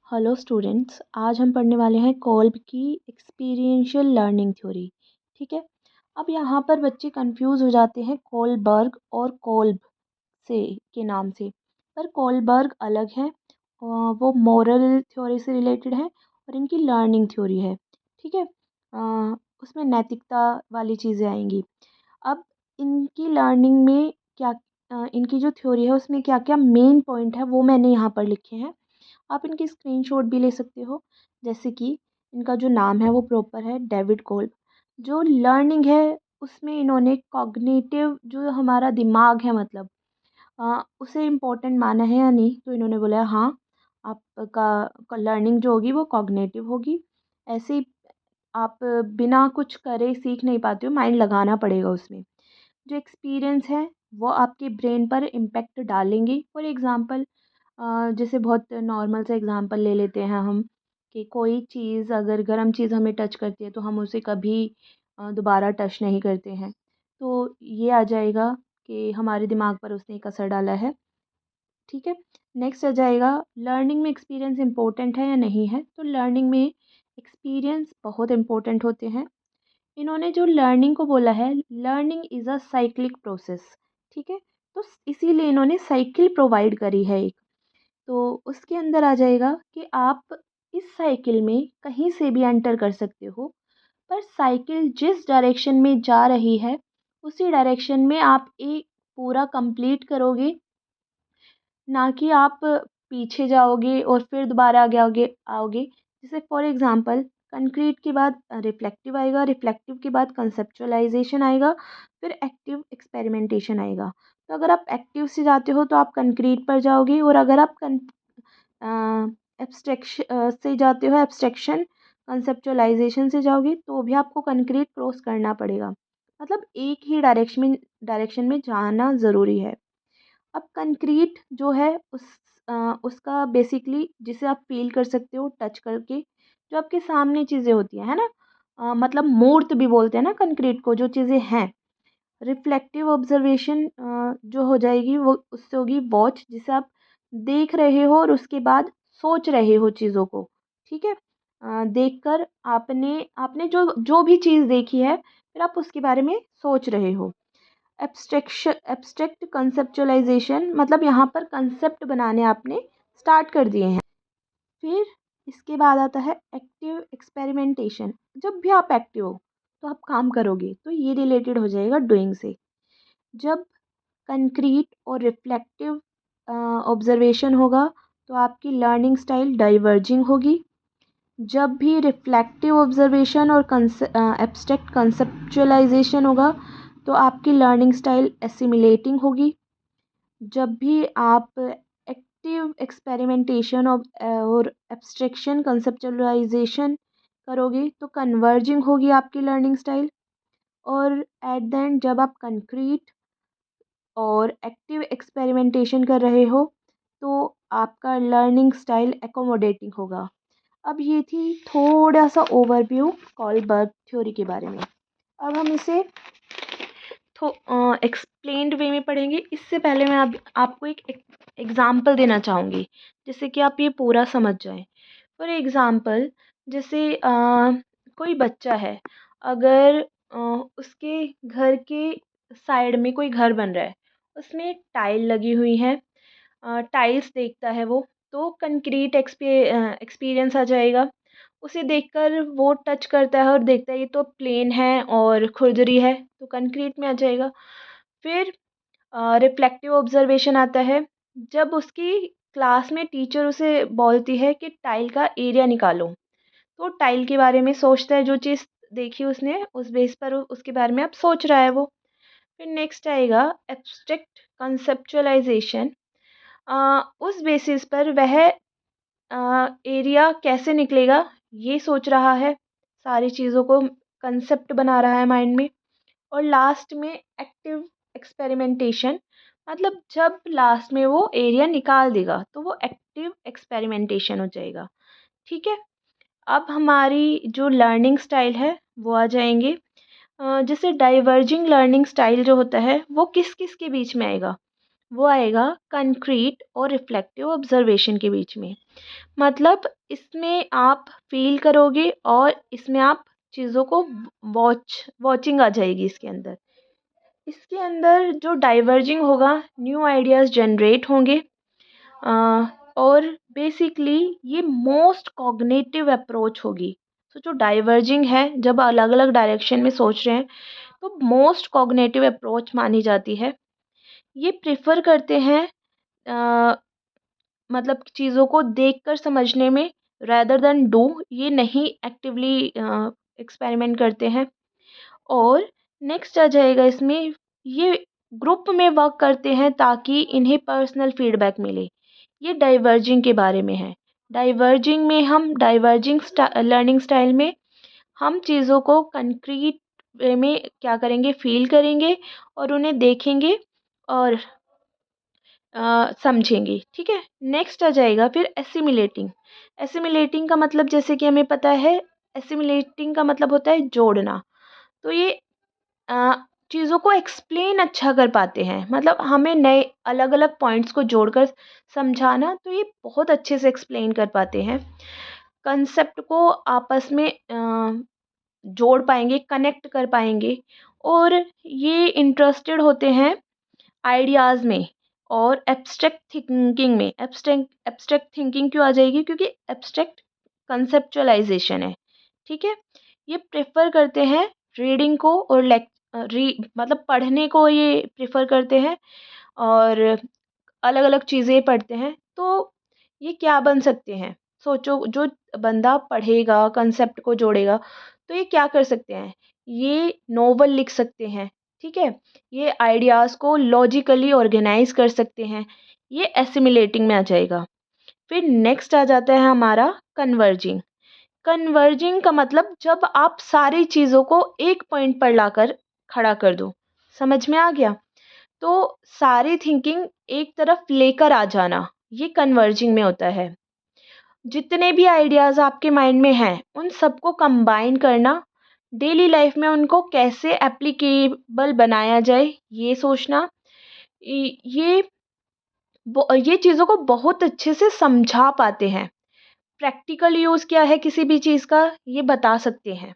Hello students, आज हम पढ़ने वाले हैं कोल्ब की एक्सपीरियंशियल लर्निंग थ्योरी। ठीक है। अब यहाँ पर बच्चे कंफ्यूज हो जाते हैं कोलबर्ग और कोल्ब से के नाम से। पर कोलबर्ग अलग है, वो मोरल थ्योरी से रिलेटेड है और इनकी लर्निंग थ्योरी है। ठीक है। उसमें नैतिकता वाली चीज़ें आएंगी। अब इनकी लर्निंग में क्या इनकी जो थ्योरी है उसमें क्या क्या मेन पॉइंट है वो मैंने यहाँ पर लिखे हैं। आप इनकी स्क्रीनशॉट भी ले सकते हो। जैसे कि इनका जो नाम है वो प्रॉपर है डेविड कोल्ब। जो लर्निंग है उसमें इन्होंने कॉग्निटिव जो हमारा दिमाग है, मतलब उसे इम्पोर्टेंट माना है या नहीं, तो इन्होंने बोला हाँ, आपका लर्निंग जो होगी वो कॉग्निटिव होगी। ऐसे ही आप बिना कुछ करे सीख नहीं पाते हो, माइंड लगाना पड़ेगा उसमें। जो एक्सपीरियंस है वो आपके ब्रेन पर इम्पेक्ट डालेंगे। फॉर एग्ज़ाम्पल, जैसे बहुत नॉर्मल सा एग्ज़ाम्पल ले लेते हैं हम, कि कोई चीज़ अगर गर्म चीज़ हमें टच करती है तो हम उसे कभी दोबारा टच नहीं करते हैं। तो ये आ जाएगा कि हमारे दिमाग पर उसने एक असर डाला है। ठीक है। नेक्स्ट आ जाएगा, लर्निंग में एक्सपीरियंस इम्पोर्टेंट है या नहीं है। तो लर्निंग में एक्सपीरियंस बहुत इम्पोर्टेंट होते हैं। इन्होंने जो लर्निंग को बोला है, learning is a cyclic process. ठीक है। तो इसीलिए इन्होंने साइकिल प्रोवाइड करी है एक। तो उसके अंदर आ जाएगा कि आप इस साइकिल में कहीं से भी एंटर कर सकते हो, पर साइकिल जिस डायरेक्शन में जा रही है उसी डायरेक्शन में आप एक पूरा कंप्लीट करोगे, ना कि आप पीछे जाओगे और फिर दोबारा आगे आओगे आओगे। जैसे फॉर एग्जांपल, कंक्रीट के बाद रिफ्लेक्टिव आएगा, रिफ्लेक्टिव के बाद कंसेप्चुअलाइजेशन आएगा, फिर एक्टिव एक्सपेरिमेंटेशन आएगा। तो अगर आप एक्टिव से जाते हो तो आप कंक्रीट पर जाओगे, और अगर आप एब्स्ट्रैक्शन से जाते हो, एब्स्ट्रैक्शन कंसेप्चुअलाइजेशन से जाओगे, तो भी आपको कंक्रीट क्रॉस करना पड़ेगा। मतलब एक ही डायरेक्शन में जाना ज़रूरी है। अब कंक्रीट जो है उसका बेसिकली जिसे आप फील कर सकते हो टच करके, जो आपके सामने चीज़ें होती हैं, है ना। मतलब मूर्त भी बोलते हैं ना कंक्रीट को, जो चीज़ें हैं। रिफ्लेक्टिव ऑब्जर्वेशन जो हो जाएगी वो उससे होगी वॉच, जिसे आप देख रहे हो और उसके बाद सोच रहे हो चीज़ों को। ठीक है। देखकर आपने आपने जो जो भी चीज़ देखी है, फिर आप उसके बारे में सोच रहे हो। एब्स्ट्रैक्ट कंसेप्चुअलाइजेशन, मतलब यहाँ पर कंसेप्ट बनाने आपने स्टार्ट कर दिए हैं। फिर इसके बाद आता है एक्टिव एक्सपेरिमेंटेशन। जब भी आप एक्टिव हो तो आप काम करोगे, तो ये रिलेटेड हो जाएगा डूइंग से। जब कंक्रीट और रिफ्लेक्टिव ऑब्जर्वेशन होगा तो आपकी लर्निंग स्टाइल डाइवर्जिंग होगी। जब भी रिफ्लेक्टिव ऑब्जर्वेशन और एब्स्ट्रैक्ट कंसेप्चुअलाइजेशन होगा तो आपकी लर्निंग स्टाइल एसिमिलेटिंग होगी। जब भी आप एक्टिव एक्सपेरिमेंटेशन और एब्स्ट्रैक्शन कंसेप्चुअलाइजेशन करोगे तो कन्वर्जिंग होगी आपकी लर्निंग स्टाइल। और एट द एंड जब आप कंक्रीट और एक्टिव एक्सपेरिमेंटेशन कर रहे हो तो आपका लर्निंग स्टाइल एकोमोडेटिंग होगा। अब ये थी थोड़ा सा ओवरव्यू कॉलबर्ग थ्योरी के बारे में। अब हम इसे तो एक्सप्लेन्ड वे में पढ़ेंगे। इससे पहले मैं आपको एक एग्ज़ाम्पल देना चाहूँगी, जिससे कि आप ये पूरा समझ जाएं। फॉर एग्ज़ाम्पल, जैसे कोई बच्चा है, अगर उसके घर के साइड में कोई घर बन रहा है, उसमें टाइल लगी हुई है, टाइल्स देखता है वो, तो कंक्रीट एक्सपीरियंस आ जाएगा। उसे देखकर वो टच करता है और देखता है ये तो प्लेन है और खुरदरी है, तो कंक्रीट में आ जाएगा। फिर रिफ्लेक्टिव ऑब्जर्वेशन आता है। जब उसकी क्लास में टीचर उसे बोलती है कि टाइल का एरिया निकालो, तो टाइल के बारे में सोचता है, जो चीज़ देखी उसने उस बेस पर उसके बारे में अब सोच रहा है वो। फिर नेक्स्ट आएगा एब्स्ट्रैक्ट कंसेप्चुअलाइजेशन। उस बेसिस पर वह एरिया कैसे निकलेगा ये सोच रहा है, सारी चीज़ों को कंसेप्ट बना रहा है माइंड में। और लास्ट में एक्टिव एक्सपेरिमेंटेशन, मतलब जब लास्ट में वो एरिया निकाल देगा तो वो एक्टिव एक्सपेरिमेंटेशन हो जाएगा। ठीक है। अब हमारी जो लर्निंग स्टाइल है वो आ जाएंगे। जैसे डाइवर्जिंग लर्निंग स्टाइल जो होता है वो किस किस के बीच में आएगा। वो आएगा कंक्रीट और रिफ्लेक्टिव ऑब्जर्वेशन के बीच में। मतलब इसमें आप फील करोगे और इसमें आप चीज़ों को वॉचिंग आ जाएगी इसके अंदर। इसके अंदर जो डाइवर्जिंग होगा, न्यू आइडियाज़ जनरेट होंगे। अ, और बेसिकली ये मोस्ट कॉग्निटिव अप्रोच होगी। तो जो डाइवर्जिंग है, जब अलग अलग डायरेक्शन में सोच रहे हैं, तो मोस्ट कॉग्निटिव अप्रोच मानी जाती है। ये प्रेफर करते हैं अ, मतलब चीज़ों को देखकर समझने में, रैदर देन डू। ये नहीं एक्टिवली एक्सपेरिमेंट करते हैं। और नेक्स्ट आ जाएगा इसमें, ये ग्रुप में वर्क करते हैं ताकि इन्हें पर्सनल फीडबैक मिले। ये डाइवर्जिंग के बारे में है। डाइवर्जिंग में हम डाइवर्जिंग लर्निंग स्टाइल में हम चीज़ों को कंक्रीट वे में क्या करेंगे, फील करेंगे और उन्हें देखेंगे और समझेंगे। ठीक है। नेक्स्ट आ जाएगा फिर एसिमिलेटिंग। एसिमिलेटिंग का मतलब जैसे कि हमें पता है, एसिमिलेटिंग का मतलब होता है जोड़ना। तो ये अ, चीज़ों को एक्सप्लेन अच्छा कर पाते हैं, मतलब हमें नए अलग अलग पॉइंट्स को जोड़कर समझाना, तो ये बहुत अच्छे से एक्सप्लेन कर पाते हैं। कंसेप्ट को आपस में जोड़ पाएंगे, कनेक्ट कर पाएंगे। और ये इंटरेस्टेड होते हैं आइडियाज़ में और एब्स्ट्रैक्ट थिंकिंग में। एब्स्ट्रैक्ट थिंकिंग क्यों आ जाएगी, क्योंकि एब्स्ट्रैक्ट कंसेप्चुअलाइजेशन है। ठीक है। ये प्रेफर करते हैं रीडिंग को और मतलब पढ़ने को ये प्रेफर करते हैं और अलग अलग चीज़ें पढ़ते हैं। तो ये क्या बन सकते हैं, सोचो। जो बंदा पढ़ेगा, कंसेप्ट को जोड़ेगा, तो ये क्या कर सकते हैं, ये नोवेल लिख सकते हैं। ठीक है। ये आइडियाज़ को लॉजिकली ऑर्गेनाइज कर सकते हैं। ये एसिमिलेटिंग में आ जाएगा। फिर नेक्स्ट आ जाता है हमारा कन्वर्जिंग। कन्वर्जिंग का मतलब जब आप सारी चीज़ों को एक पॉइंट पर लाकर खड़ा कर दो। समझ में आ गया। तो सारी थिंकिंग एक तरफ लेकर आ जाना, ये कन्वर्जिंग में होता है। जितने भी आइडियाज़ आपके माइंड में हैं, उन सबको कंबाइन करना, डेली लाइफ में उनको कैसे एप्लीकेबल बनाया जाए, ये सोचना। ये ये चीज़ों को बहुत अच्छे से समझा पाते हैं। प्रैक्टिकल यूज़ क्या है किसी भी चीज़ का, ये बता सकते हैं।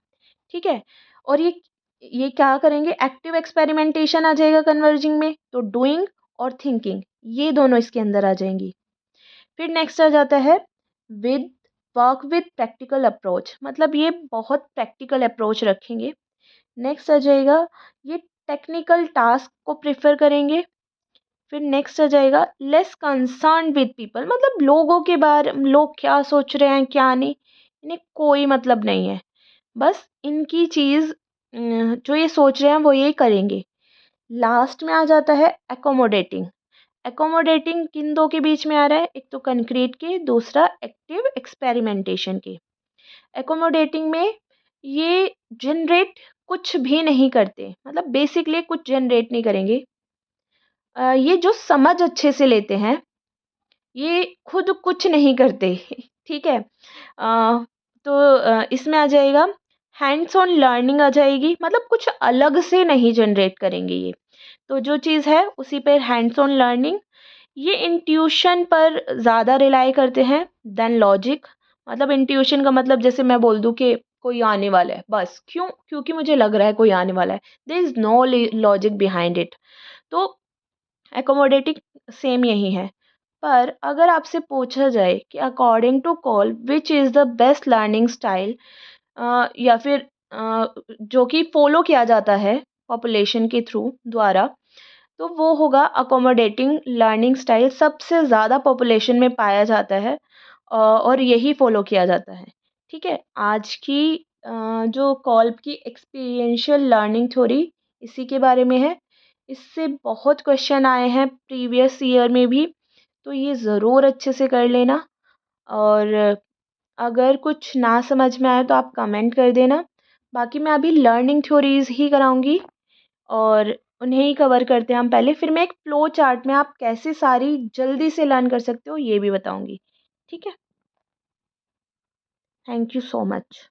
ठीक है। और ये क्या करेंगे, एक्टिव एक्सपेरिमेंटेशन आ जाएगा कन्वर्जिंग में, तो डूइंग और थिंकिंग, ये दोनों इसके अंदर आ जाएंगी। फिर नेक्स्ट आ जाता है with work with practical approach, मतलब ये बहुत प्रैक्टिकल अप्रोच रखेंगे। नेक्स्ट आ जाएगा ये टेक्निकल टास्क को प्रेफर करेंगे। फिर नेक्स्ट आ जाएगा लेस कंसर्न विद पीपल, मतलब लोगों के बारे, लोग क्या सोच रहे हैं क्या नहीं, इन्हें कोई मतलब नहीं है। बस इनकी चीज़ जो ये सोच रहे हैं वो ये करेंगे। लास्ट में आ जाता है एकोमोडेटिंग। एकोमोडेटिंग किन दो के बीच में आ रहा है, एक तो कंक्रीट के, दूसरा एक्टिव एक्सपेरिमेंटेशन के। एकोमोडेटिंग में ये जनरेट कुछ भी नहीं करते, मतलब बेसिकली कुछ जनरेट नहीं करेंगे। ये जो समझ अच्छे से लेते हैं, ये खुद कुछ नहीं करते। ठीक है। तो इसमें आ जाएगा हैंड्स ऑन लर्निंग आ जाएगी, मतलब कुछ अलग से नहीं जनरेट करेंगे ये। तो जो चीज़ है उसी पर हैंड्स ऑन लर्निंग। ये इंट्यूशन पर ज़्यादा रिलाई करते हैं देन लॉजिक। मतलब इंट्यूशन का मतलब जैसे मैं बोल दूँ कि कोई आने वाला है, बस क्यों, क्योंकि मुझे लग रहा है कोई आने वाला है, there is no logic behind it. तो एकोमोडेटिंग सेम यही है। पर अगर आपसे पूछा जाए कि according to Kolb which is the best learning style, या फिर जो कि फॉलो किया जाता है पॉपुलेशन के थ्रू द्वारा, तो वो होगा अकोमोडेटिंग लर्निंग स्टाइल। सबसे ज़्यादा पॉपुलेशन में पाया जाता है और यही फॉलो किया जाता है। ठीक है। आज की जो कॉल्ब की एक्सपीरियंशियल लर्निंग थ्योरी इसी के बारे में है। इससे बहुत क्वेश्चन आए हैं प्रीवियस ईयर में भी, तो ये ज़रूर अच्छे से कर लेना। और अगर कुछ ना समझ में आए तो आप कमेंट कर देना। बाकी मैं अभी लर्निंग थ्योरीज़ ही कराऊंगी और उन्हें ही कवर करते हैं हम पहले, फिर मैं एक फ्लो चार्ट में आप कैसे सारी जल्दी से लर्न कर सकते हो ये भी बताऊंगी। ठीक है। Thank you so much.